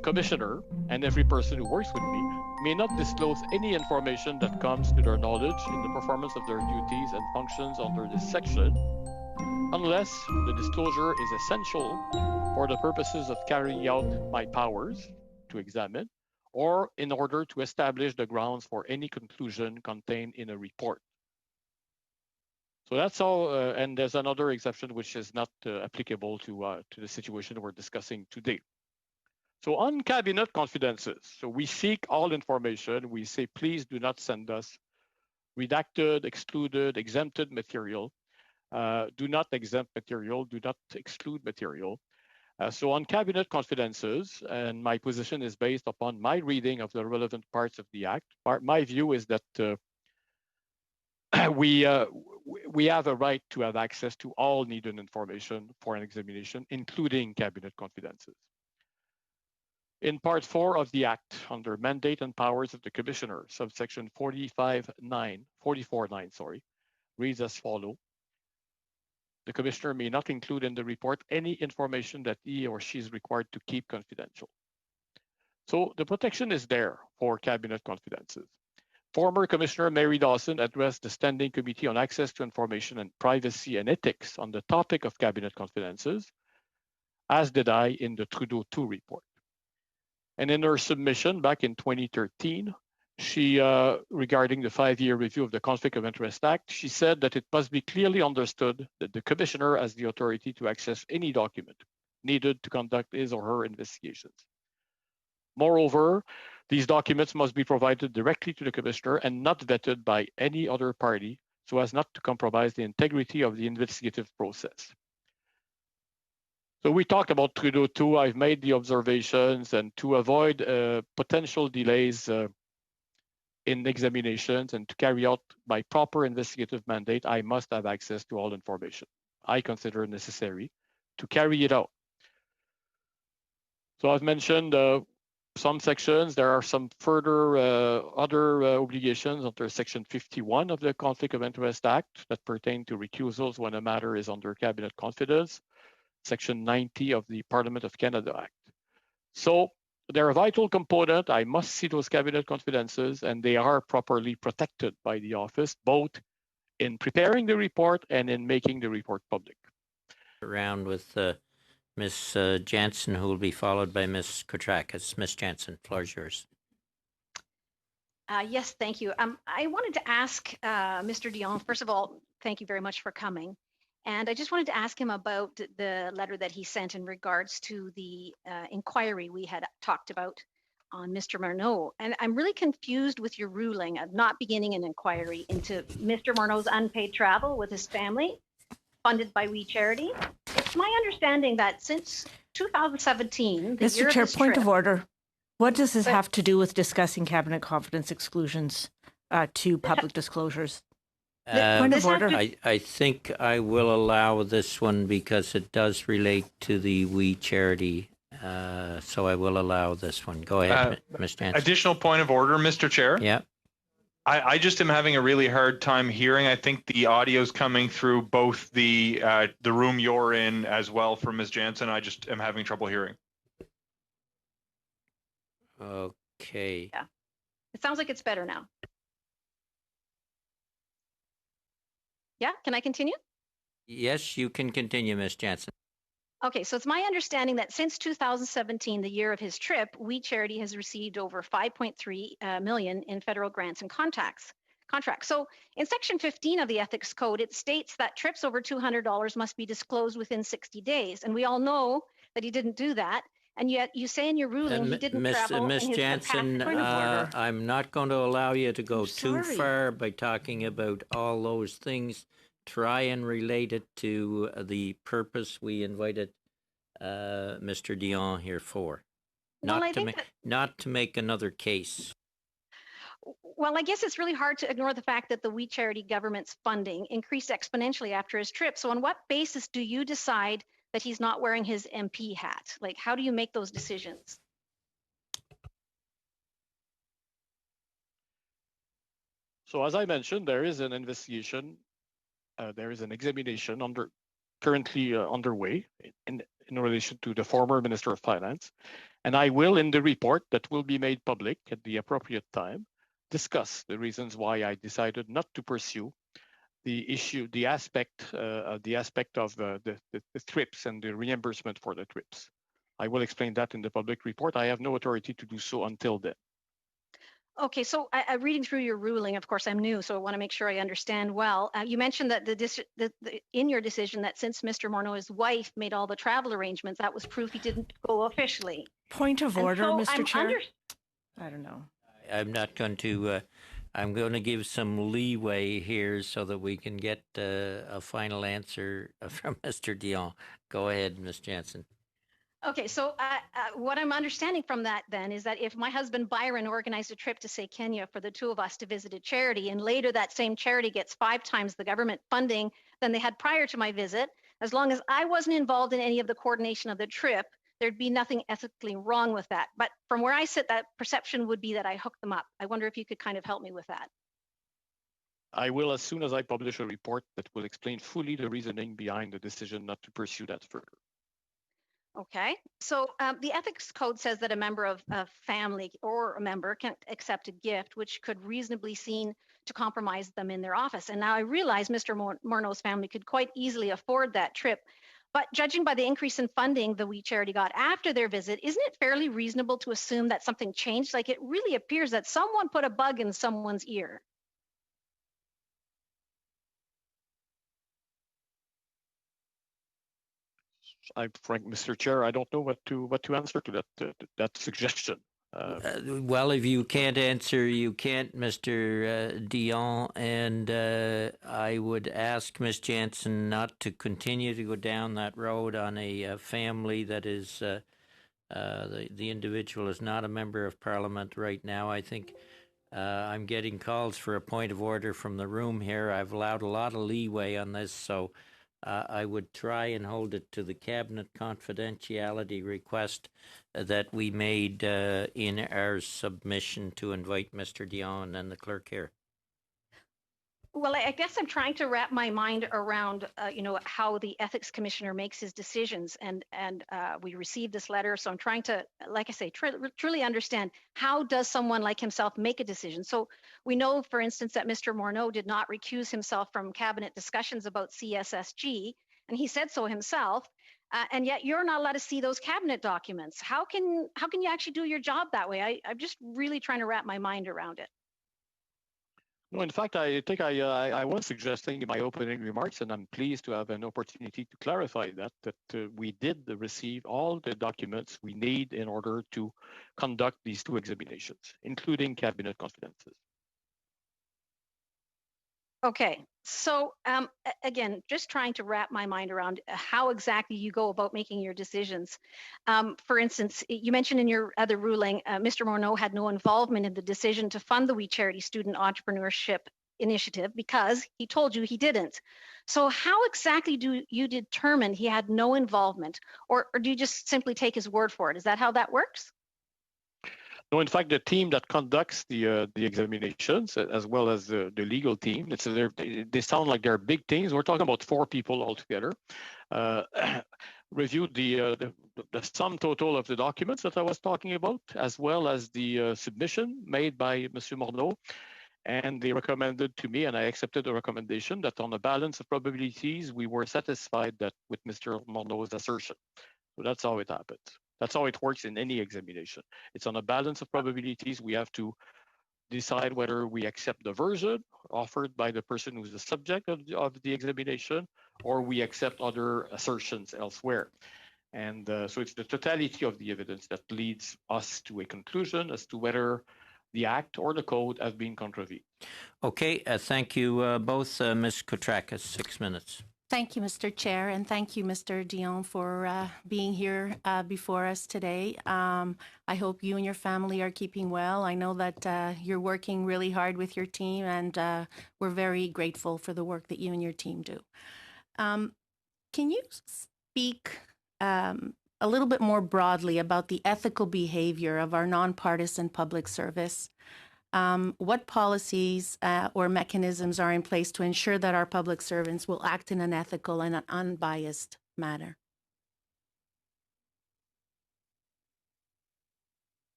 the commissioner and every person who works with me may not disclose any information that comes to their knowledge in the performance of their duties and functions under this section, unless the disclosure is essential for the purposes of carrying out my powers to examine, or in order to establish the grounds for any conclusion contained in a report. So that's all, and there's another exception which is not applicable to the situation we're discussing today. So on cabinet confidences, so we seek all information. We say, please do not send us redacted, excluded, exempted material. Do not exempt material, do not exclude material. So on cabinet confidences, and my position is based upon my reading of the relevant parts of the Act. My view is that we have a right to have access to all needed information for an examination, including cabinet confidences. In Part 4 of the Act, under Mandate and Powers of the Commissioner, subsection 44.9, reads as follows. The Commissioner may not include in the report any information that he or she is required to keep confidential. So the protection is there for cabinet confidences. Former Commissioner Mary Dawson addressed the Standing Committee on Access to Information and Privacy and Ethics on the topic of cabinet confidences, as did I in the Trudeau II report. And in her submission back in 2013, she, regarding the 5-year review of the Conflict of Interest Act, she said that it must be clearly understood that the Commissioner has the authority to access any document needed to conduct his or her investigations. Moreover, these documents must be provided directly to the Commissioner and not vetted by any other party so as not to compromise the integrity of the investigative process. So we talked about Trudeau II. I've made the observations, and to avoid potential delays in examinations and to carry out my proper investigative mandate, I must have access to all information I consider necessary to carry it out. So I've mentioned some sections. There are some further other obligations under Section 51 of the Conflict of Interest Act that pertain to recusals when a matter is under cabinet confidence, Section 90 of the Parliament of Canada Act. So they're a vital component. I must see those cabinet confidences, and they are properly protected by the office, both in preparing the report and in making the report public. Around with Ms. Jansen, who will be followed by Ms. Kotrakis. Ms. Jansen, floor is yours. Yes, thank you. I wanted to ask Mr. Dion, first of all, thank you very much for coming. And I just wanted to ask him about the letter that he sent in regards to the inquiry we had talked about on Mr. Marneau. And I'm really confused with your ruling of not beginning an inquiry into Mr. Marneau's unpaid travel with his family, funded by We Charity. It's my understanding that since 2017, the Mr. Chair, point of order. What does this have to do with discussing cabinet confidence exclusions to public disclosures? Point of order. I think I will allow this one because it does relate to the We Charity. So I will allow this one. Go ahead, Ms. Jansen. Additional point of order, Mr. Chair. Yeah. I just am having a really hard time hearing. I think the audio is coming through both the room you're in as well from Ms. Jansen. I just am having trouble hearing. Okay. Yeah. It sounds like it's better now. Yeah, can I continue? Yes, you can continue, Ms. Jansen. Okay, so it's my understanding that since 2017, the year of his trip, We Charity has received over 5.3 million in federal grants and contracts. So in Section 15 of the Ethics Code, it states that trips over $200 must be disclosed within 60 days. And we all know that he didn't do that. And yet you say in your ruling he didn't travel Ms. in his Jansen, I'm not going to allow you to go too far by talking about all those things. Try and relate it to the purpose we invited Mr. Dion here for, not to make another case. Well, I guess it's really hard to ignore the fact that the We Charity government's funding increased exponentially after his trip. So on what basis do you decide that he's not wearing his MP hat? Like, how do you make those decisions? So as I mentioned, there is an investigation. There is an examination under currently underway in relation to the former Minister of Finance. And I will, in the report that will be made public at the appropriate time, discuss the reasons why I decided not to pursue the issue, the aspect of the trips and the reimbursement for the trips. I will explain that in the public report. I have no authority to do so until then. Okay, so reading through your ruling, of course, I'm new, so I want to make sure I understand well. You mentioned that in your decision that since Mr. Morneau's wife made all the travel arrangements, that was proof he didn't go officially. Point of order, so Mr. Chair. I don't know. I'm not going to. I'm going to give some leeway here so that we can get a final answer from Mr. Dion. Go ahead, Ms. Jansen. Okay, so what I'm understanding from that then is that if my husband Byron organized a trip to, say, Kenya for the two of us to visit a charity, and later that same charity gets 5 times the government funding than they had prior to my visit, as long as I wasn't involved in any of the coordination of the trip, there'd be nothing ethically wrong with that. But from where I sit, that perception would be that I hooked them up. I wonder if you could kind of help me with that. I will, as soon as I publish a report that will explain fully the reasoning behind the decision not to pursue that further. Okay, so the ethics code says that a member of a family or a member can accept a gift which could reasonably seen to compromise them in their office. And now I realize Mr. Morneau's family could quite easily afford that trip. But judging by the increase in funding the We Charity got after their visit, isn't it fairly reasonable to assume that something changed? Like, it really appears that someone put a bug in someone's ear. I'm frank, Mr. Chair. I don't know what to answer to that suggestion. Well, if you can't answer, you can't, Mr. Dion. And I would ask Ms. Jansen not to continue to go down that road on a family that is the individual is not a member of Parliament right now. I think I'm getting calls for a point of order from the room here. I've allowed a lot of leeway on this, so I would try and hold it to the cabinet confidentiality request that we made in our submission to invite Mr. Dion and the clerk here. Well, I guess I'm trying to wrap my mind around, how the ethics commissioner makes his decisions, and we received this letter. So I'm trying to, like I say, truly understand, how does someone like himself make a decision? So we know, for instance, that Mr. Morneau did not recuse himself from cabinet discussions about CSSG, and he said so himself. And yet you're not allowed to see those cabinet documents. How can you actually do your job that way? I'm just really trying to wrap my mind around it. No, in fact, I think I was suggesting in my opening remarks, and I'm pleased to have an opportunity to clarify that we did receive all the documents we need in order to conduct these 2 examinations, including cabinet confidences. Okay, so again, just trying to wrap my mind around how exactly you go about making your decisions. For instance, you mentioned in your other ruling, Mr. Morneau had no involvement in the decision to fund the We Charity Student Entrepreneurship Initiative because he told you he didn't. So how exactly do you determine he had no involvement, or do you just simply take his word for it? Is that how that works? No, in fact, the team that conducts the examinations, as well as the legal team, they sound like they're big teams. We're talking about 4 people altogether. Reviewed the sum total of the documents that I was talking about, as well as the submission made by Monsieur Morneau, and they recommended to me, and I accepted the recommendation, that on a balance of probabilities, we were satisfied that with Mr. Morneau's assertion. So that's how it happened. That's how it works in any examination. It's on a balance of probabilities. We have to decide whether we accept the version offered by the person who's the subject of the examination, or we accept other assertions elsewhere. And so it's the totality of the evidence that leads us to a conclusion as to whether the act or the code have been contravened. Okay, thank you both. Ms. Koutrakis, 6 minutes. Thank you, Mr. Chair, and thank you, Mr. Dion, for being here before us today. I hope you and your family are keeping well. I know that you're working really hard with your team, and we're very grateful for the work that you and your team do. Can you speak a little bit more broadly about the ethical behavior of our nonpartisan public service? what policies or mechanisms are in place to ensure that our public servants will act in an ethical and an unbiased manner?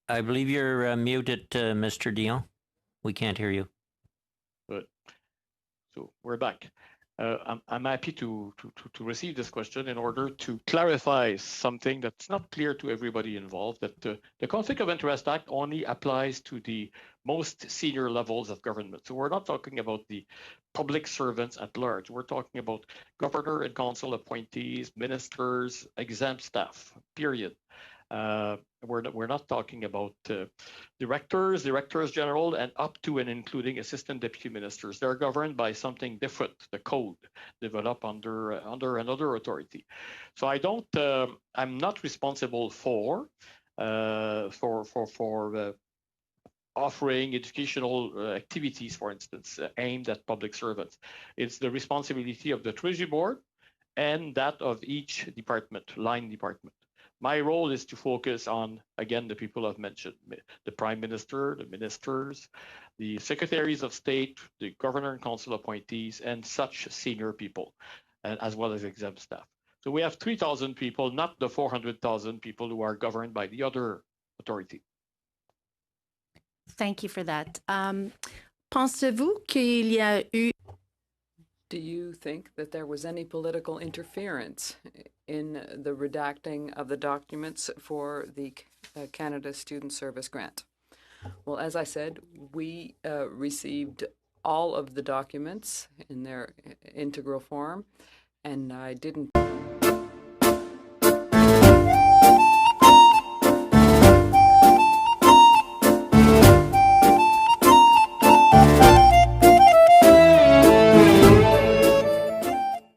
I believe you're muted, Mr. Dion. We can't hear you. Good. So we're back. I'm happy to receive this question in order to clarify something that's not clear to everybody involved, that the Conflict of Interest Act only applies to the most senior levels of government. So we're not talking about the public servants at large. We're talking about governor and council appointees, ministers, exempt staff, period. We're not talking about directors general, and up to and including assistant deputy ministers. They're governed by something different, the code developed under another authority. So I'm not responsible for offering educational activities, for instance, aimed at public servants. It's the responsibility of the Treasury Board and that of each department, line department. My role is to focus on, again, the people I've mentioned, the Prime Minister, the ministers, the secretaries of state, the governor and council appointees, and such senior people, and as well as exempt staff. So we have 3,000 people, not the 400,000 people who are governed by the other authority. Thank you for that. Pensez-vous qu'il y a eu... Do you think that there was any political interference in the redacting of the documents for the Canada Student Service Grant? Well, as I said, we received all of the documents in their integral form, and I didn't